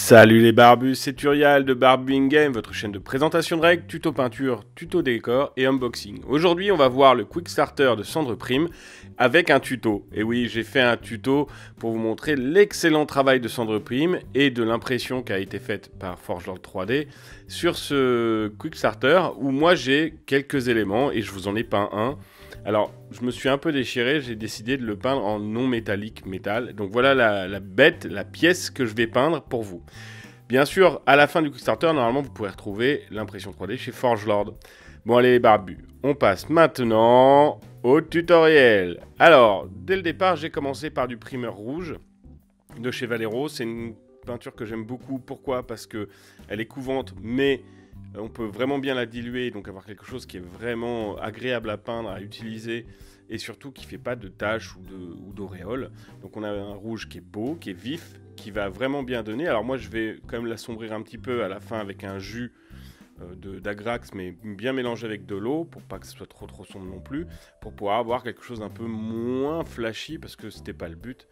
Salut les barbus, c'est Turial de Barbuing Game, votre chaîne de présentation de règles, tuto peinture, tuto décor et unboxing. Aujourd'hui, on va voir le Quick Starter de Cendre Prime avec un tuto. Et oui, j'ai fait un tuto pour vous montrer l'excellent travail de Cendre Prime et de l'impression qui a été faite par Forgelord 3D sur ce Quick Starter où moi j'ai quelques éléments et je vous en ai peint un. Alors, je me suis un peu déchiré, j'ai décidé de le peindre en non métallique métal. Donc voilà la pièce que je vais peindre pour vous. Bien sûr, à la fin du Kickstarter, normalement, vous pourrez retrouver l'impression 3D chez Forgelord. Bon, allez les barbus, on passe maintenant au tutoriel. Alors, dès le départ, j'ai commencé par du primer rouge de chez Valero. C'est une peinture que j'aime beaucoup. Pourquoi? Parce que elle est couvante, mais on peut vraiment bien la diluer, donc avoir quelque chose qui est vraiment agréable à peindre, à utiliser, et surtout qui ne fait pas de taches ou d'auréoles. Donc on a un rouge qui est beau, qui est vif, qui va vraiment bien donner. Alors moi je vais quand même l'assombrir un petit peu à la fin avec un jus d'Agrax, mais bien mélangé avec de l'eau, pour pas que ce soit trop sombre non plus, pour pouvoir avoir quelque chose d'un peu moins flashy, parce que c'était pas le but.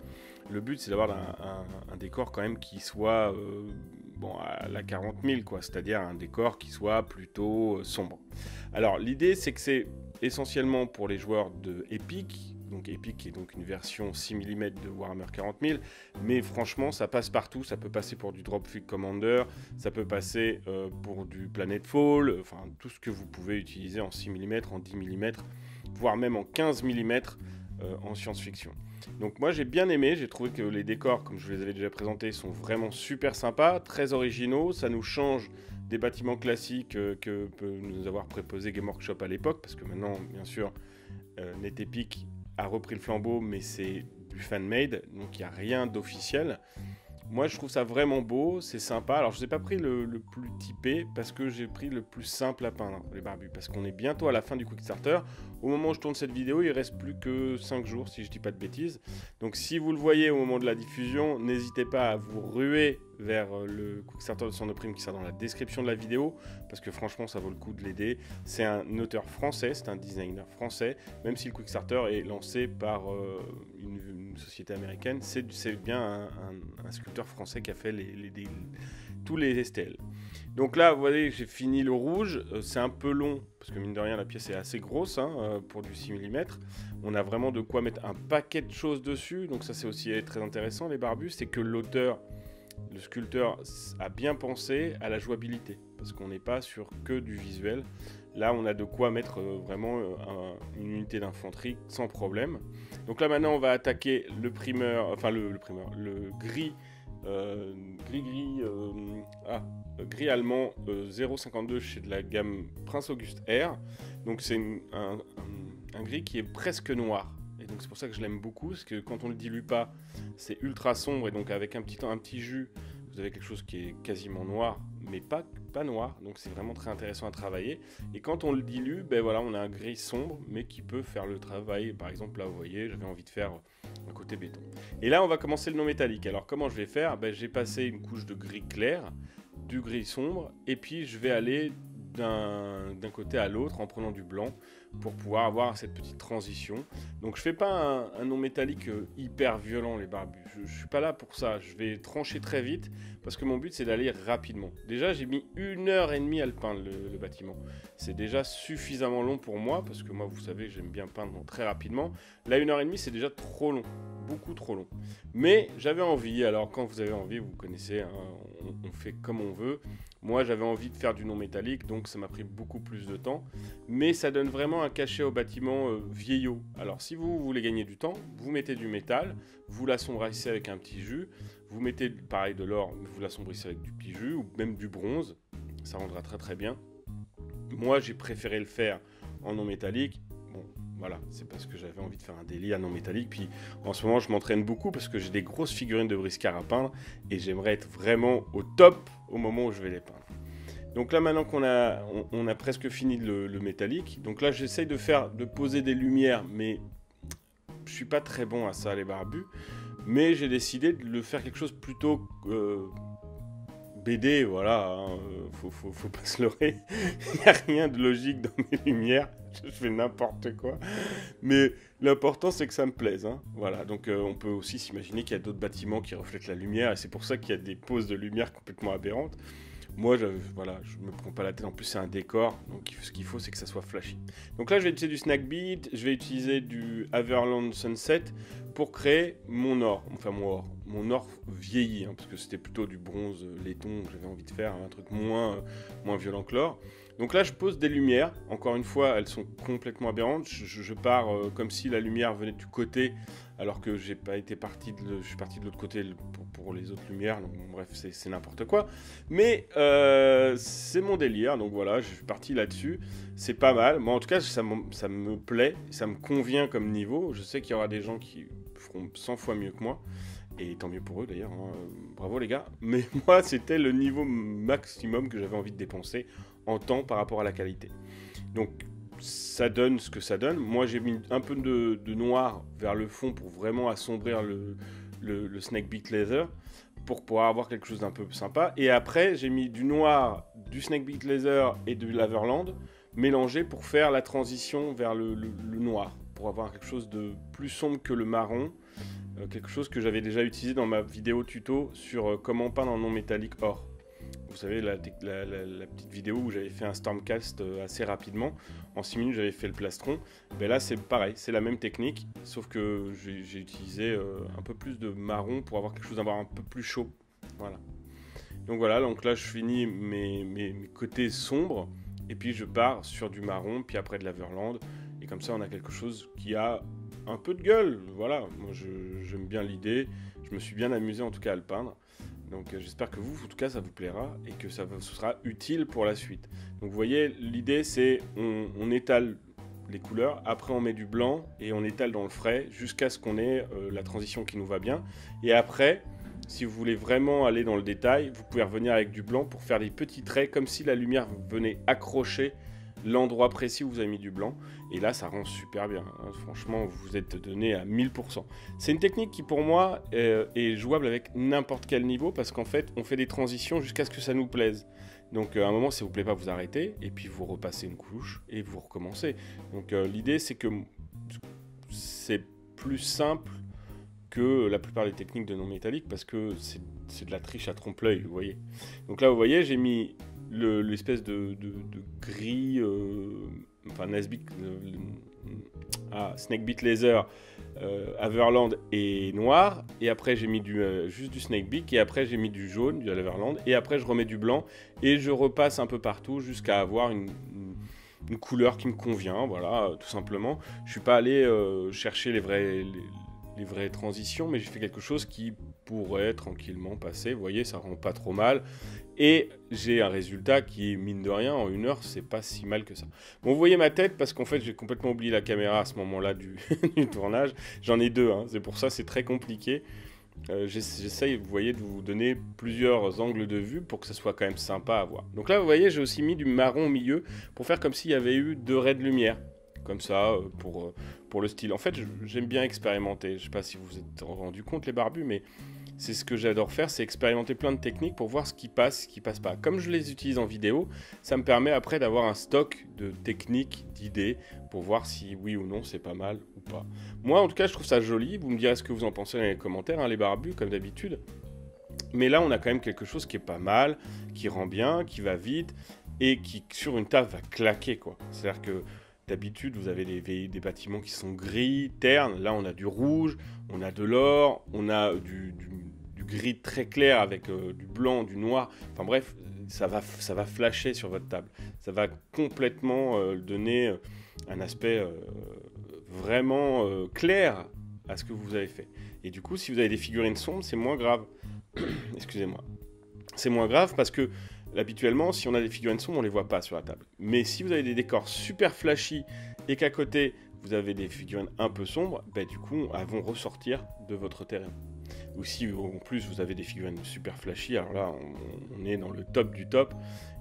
Le but c'est d'avoir un décor quand même qui soit à la 40 000, quoi, c'est-à-dire un décor qui soit plutôt sombre. Alors l'idée c'est que c'est essentiellement pour les joueurs de Epic. Donc Epic est donc une version 6 mm de Warhammer 40 000, mais franchement ça passe partout, ça peut passer pour du Dropkick Commander, ça peut passer pour du Planetfall, enfin tout ce que vous pouvez utiliser en 6 mm, en 10 mm, voire même en 15 mm en science-fiction. Donc moi j'ai bien aimé, j'ai trouvé que les décors, comme je vous les avais déjà présentés, sont vraiment super sympas, très originaux, ça nous change des bâtiments classiques que peut nous avoir préposé Game Workshop à l'époque, parce que maintenant bien sûr NetEpic a repris le flambeau, mais c'est du fan-made, donc il n'y a rien d'officiel. Moi, je trouve ça vraiment beau, c'est sympa. Alors, je n'ai pas pris le plus typé parce que j'ai pris le plus simple à peindre, les barbus. Parce qu'on est bientôt à la fin du Quick Starter. Au moment où je tourne cette vidéo, il ne reste plus que 5 jours, si je ne dis pas de bêtises. Donc, si vous le voyez au moment de la diffusion, n'hésitez pas à vous ruer vers le Quick Starter de Cendre Prime qui sera dans la description de la vidéo. Parce que franchement, ça vaut le coup de l'aider. C'est un auteur français, c'est un designer français. Même si le Quick Starter est lancé par une société américaine, c'est bien un sculpteur français qui a fait tous les STL. Donc là, vous voyez, j'ai fini le rouge. C'est un peu long, parce que mine de rien, la pièce est assez grosse pour du 6 mm. On a vraiment de quoi mettre un paquet de choses dessus. Donc ça, c'est aussi très intéressant, les barbus. C'est que l'auteur, le sculpteur, a bien pensé à la jouabilité. Parce qu'on n'est pas sur que du visuel. Là, on a de quoi mettre vraiment une unité d'infanterie sans problème. Donc là, maintenant, on va attaquer le gris, gris allemand 0,52 chez de la gamme Prince Auguste R. Donc c'est un gris qui est presque noir. Et donc c'est pour ça que je l'aime beaucoup, parce que quand on le dilue pas, c'est ultra sombre, et donc avec un petit jus, vous avez quelque chose qui est quasiment noir, mais pas noir, donc c'est vraiment très intéressant à travailler. Et quand on le dilue, ben voilà, on a un gris sombre, mais qui peut faire le travail. Par exemple, là, vous voyez, j'avais envie de faire un côté béton. Et là, on va commencer le non métallique. Alors, comment je vais faire? Ben, j'ai passé une couche de gris clair, du gris sombre, et puis je vais aller d'un côté à l'autre en prenant du blanc pour pouvoir avoir cette petite transition. Donc je fais pas un non métallique hyper violent, les barbus. Je suis pas là pour ça. Je vais trancher très vite parce que mon but c'est d'aller rapidement. Déjà j'ai mis 1h30 à le peindre, le bâtiment. C'est déjà suffisamment long pour moi parce que moi vous savez j'aime bien peindre très rapidement. Là 1h30 c'est déjà trop long. Beaucoup trop long. Mais j'avais envie, alors quand vous avez envie, vous connaissez, on fait comme on veut. Moi j'avais envie de faire du non métallique, donc ça m'a pris beaucoup plus de temps. Mais ça donne vraiment un cachet au bâtiment vieillot. Alors si vous voulez gagner du temps, vous mettez du métal, vous l'assombrissez avec un petit jus, vous mettez pareil de l'or, vous l'assombrissez avec du petit jus, ou même du bronze, ça rendra très très bien. Moi j'ai préféré le faire en non métallique. Voilà, c'est parce que j'avais envie de faire un délire non métallique. Puis en ce moment, je m'entraîne beaucoup parce que j'ai des grosses figurines de Briscard à peindre et j'aimerais être vraiment au top au moment où je vais les peindre. Donc là, maintenant qu'on a presque fini le métallique, donc là, j'essaye de poser des lumières, mais je suis pas très bon à ça, les barbus. Mais j'ai décidé de le faire quelque chose plutôt BD, voilà, hein, faut pas se leurrer. Il n'y a rien de logique dans mes lumières. Je fais n'importe quoi. Mais l'important, c'est que ça me plaise. Hein. Voilà, donc on peut aussi s'imaginer qu'il y a d'autres bâtiments qui reflètent la lumière. Et c'est pour ça qu'il y a des poses de lumière complètement aberrantes. Moi, voilà, je me prends pas la tête. En plus, c'est un décor. Donc, ce qu'il faut, c'est que ça soit flashy. Donc là, je vais utiliser du Snack Beat. Je vais utiliser du Everland Sunset pour créer mon or. Enfin, mon or vieilli. Hein, parce que c'était plutôt du bronze laiton que j'avais envie de faire. Un truc moins violent que l'or. Donc là, je pose des lumières. Encore une fois, elles sont complètement aberrantes. Je pars comme si la lumière venait du côté, alors que je suis parti de l'autre côté pour les autres lumières. Donc, bon, bref, c'est n'importe quoi. Mais c'est mon délire. Donc voilà, je suis parti là-dessus. C'est pas mal. Moi, en tout cas, ça me plaît. Ça me convient comme niveau. Je sais qu'il y aura des gens qui feront 100 fois mieux que moi. Et tant mieux pour eux d'ailleurs. Hein. Bravo les gars. Mais moi, c'était le niveau maximum que j'avais envie de dépenser en temps par rapport à la qualité. Donc ça donne ce que ça donne. Moi j'ai mis un peu de noir vers le fond pour vraiment assombrir le Snake Beat Laser pour pouvoir avoir quelque chose d'un peu sympa. Et après j'ai mis du noir, du Snake Beat Laser et de l'Averland mélangé pour faire la transition vers le noir, pour avoir quelque chose de plus sombre que le marron. Quelque chose que j'avais déjà utilisé dans ma vidéo tuto sur comment peindre en non métallique or. Vous savez, la petite vidéo où j'avais fait un Stormcast assez rapidement. En 6 minutes, j'avais fait le plastron. Ben là, c'est pareil, c'est la même technique, sauf que j'ai utilisé un peu plus de marron pour avoir quelque chose d'avoir un peu plus chaud. Voilà. Donc voilà, donc là, je finis mes côtés sombres, et puis je pars sur du marron, puis après de l'Averland. Et comme ça, on a quelque chose qui a un peu de gueule. Voilà, moi, j'aime bien l'idée. Je me suis bien amusé, en tout cas, à le peindre. Donc j'espère que vous, en tout cas, ça vous plaira et que ce sera utile pour la suite. Donc vous voyez, l'idée c'est on étale les couleurs, après on met du blanc et on étale dans le frais jusqu'à ce qu'on ait la transition qui nous va bien. Et après, si vous voulez vraiment aller dans le détail, vous pouvez revenir avec du blanc pour faire des petits traits comme si la lumière venait accrocher l'endroit précis où vous avez mis du blanc, et là ça rend super bien, hein. Franchement vous êtes donné à 1000%. C'est une technique qui pour moi est jouable avec n'importe quel niveau, parce qu'en fait on fait des transitions jusqu'à ce que ça nous plaise. Donc à un moment si ça vous plaît pas, vous arrêtez, et puis vous repassez une couche, et vous recommencez. Donc l'idée c'est que c'est plus simple que la plupart des techniques de non métallique, parce que c'est de la triche à trompe-l'œil, vous voyez. Donc là vous voyez, j'ai mis l'espèce de gris, enfin Nasbik, Snake Beat Laser, Averland et noir, et après j'ai mis juste du Snake Beat, et après j'ai mis du jaune, du Averland, et après je remets du blanc, et je repasse un peu partout jusqu'à avoir une couleur qui me convient, voilà, tout simplement. Je suis pas allé chercher les vraies transitions, mais j'ai fait quelque chose qui pourrait tranquillement passer. Vous voyez, ça rend pas trop mal. Et j'ai un résultat qui, mine de rien, en 1 heure, c'est pas si mal que ça. Bon, vous voyez ma tête, parce qu'en fait, j'ai complètement oublié la caméra à ce moment-là du tournage. J'en ai 2, hein, c'est pour ça c'est très compliqué. J'essaye, vous voyez, de vous donner plusieurs angles de vue pour que ça soit quand même sympa à voir. Donc là, vous voyez, j'ai aussi mis du marron au milieu pour faire comme s'il y avait eu 2 raies de lumière. Comme ça, pour le style. En fait, j'aime bien expérimenter. Je ne sais pas si vous vous êtes rendu compte, les barbus, mais c'est ce que j'adore faire, c'est expérimenter plein de techniques pour voir ce qui passe pas. Comme je les utilise en vidéo, ça me permet après d'avoir un stock de techniques, d'idées, pour voir si oui ou non c'est pas mal ou pas. Moi, en tout cas, je trouve ça joli. Vous me direz ce que vous en pensez dans les commentaires, hein, les barbus, comme d'habitude. Mais là, on a quand même quelque chose qui est pas mal, qui rend bien, qui va vite, et qui, sur une table, va claquer, quoi. C'est-à-dire que d'habitude, vous avez des bâtiments qui sont gris, ternes. Là, on a du rouge, on a de l'or, on a du gris très clair avec du blanc, du noir. Enfin bref, ça va flasher sur votre table. Ça va complètement donner un aspect vraiment clair à ce que vous avez fait. Et du coup, si vous avez des figurines sombres, c'est moins grave. Excusez-moi. C'est moins grave parce que habituellement, si on a des figurines sombres, on ne les voit pas sur la table. Mais si vous avez des décors super flashy et qu'à côté, vous avez des figurines un peu sombres, bah, du coup, elles vont ressortir de votre terrain. Ou si en plus vous avez des figurines super flashy, alors là, on est dans le top du top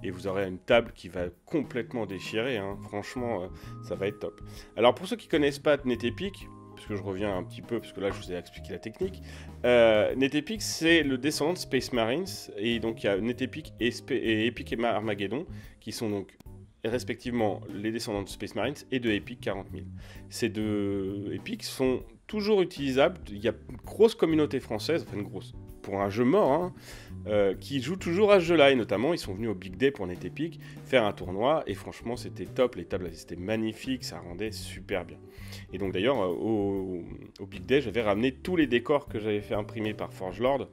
et vous aurez une table qui va complètement déchirer. Hein. Franchement, ça va être top. Alors pour ceux qui ne connaissent pas Netepic, parce que je reviens un petit peu, parce que là je vous ai expliqué la technique. NetEpic, c'est le descendant de Space Marines, et donc il y a NetEpic et Epic Armageddon, qui sont donc respectivement les descendants de Space Marines et de Epic 40 000. Ces deux Epic sont toujours utilisables. Il y a une grosse communauté française, enfin une grosse, pour un jeu mort, hein, qui joue toujours à ce jeu-là. Et notamment, ils sont venus au Big Day pour NetEpic faire un tournoi. Et franchement, c'était top. Les tables, c'était magnifique. Ça rendait super bien. Et donc d'ailleurs, au Big Day, j'avais ramené tous les décors que j'avais fait imprimer par Forgelord.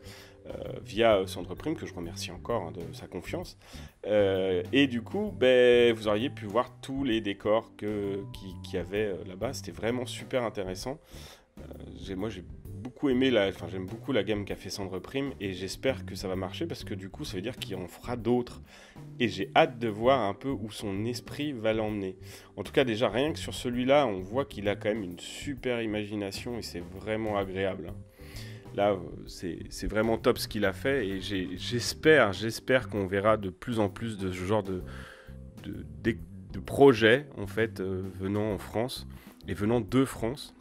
Via Centre Prime, que je remercie encore hein, de sa confiance. Et du coup, vous auriez pu voir tous les décors qu'il y avait là-bas. C'était vraiment super intéressant. Moi, j'ai beaucoup aimé, j'aime beaucoup la gamme qu'a fait Centre Prime, et j'espère que ça va marcher, parce que du coup, ça veut dire qu'il en fera d'autres. Et j'ai hâte de voir un peu où son esprit va l'emmener. En tout cas, déjà, rien que sur celui-là, on voit qu'il a quand même une super imagination, et c'est vraiment agréable, hein. Là, c'est vraiment top ce qu'il a fait, et j'espère qu'on verra de plus en plus de ce genre de projets en fait, venant en France et venant de France,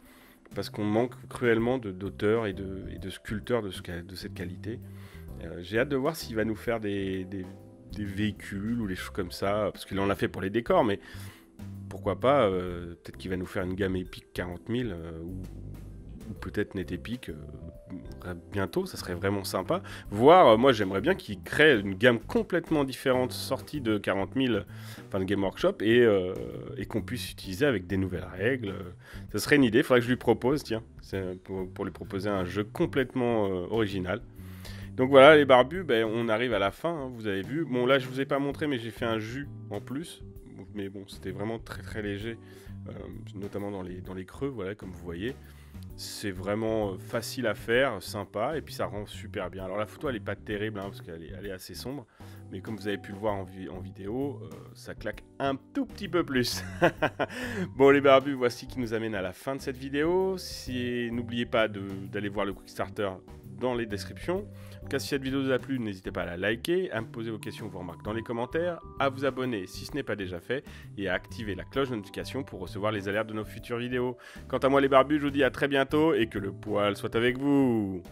parce qu'on manque cruellement d'auteurs et de sculpteurs de cette qualité. J'ai hâte de voir s'il va nous faire des véhicules ou des choses comme ça, parce qu'il en a fait pour les décors, mais pourquoi pas, peut-être qu'il va nous faire une gamme Epic 40 000 ou peut-être NetEpic bientôt, ça serait vraiment sympa. Voire, moi j'aimerais bien qu'il crée une gamme complètement différente sortie de 40 000, enfin de Game Workshop, et qu'on puisse utiliser avec des nouvelles règles. Ça serait une idée, il faudrait que je lui propose, tiens, pour lui proposer un jeu complètement original. Donc voilà les barbus, on arrive à la fin, hein, vous avez vu. Bon là je vous ai pas montré, mais j'ai fait un jus en plus, mais bon c'était vraiment très très léger, notamment dans les creux, voilà, comme vous voyez. C'est vraiment facile à faire, sympa, et puis ça rend super bien. Alors la photo elle est pas terrible, hein, parce qu'elle est assez sombre, mais comme vous avez pu le voir en vidéo, ça claque un tout petit peu plus. Bon les barbus, voici qui nous amène à la fin de cette vidéo. N'oubliez pas d'aller voir le Quickstarter dans les descriptions. En tout cas, si cette vidéo vous a plu, n'hésitez pas à la liker, à me poser vos questions ou vos remarques dans les commentaires, à vous abonner si ce n'est pas déjà fait, et à activer la cloche de notification pour recevoir les alertes de nos futures vidéos. Quant à moi les barbus, je vous dis à très bientôt, et que le poil soit avec vous.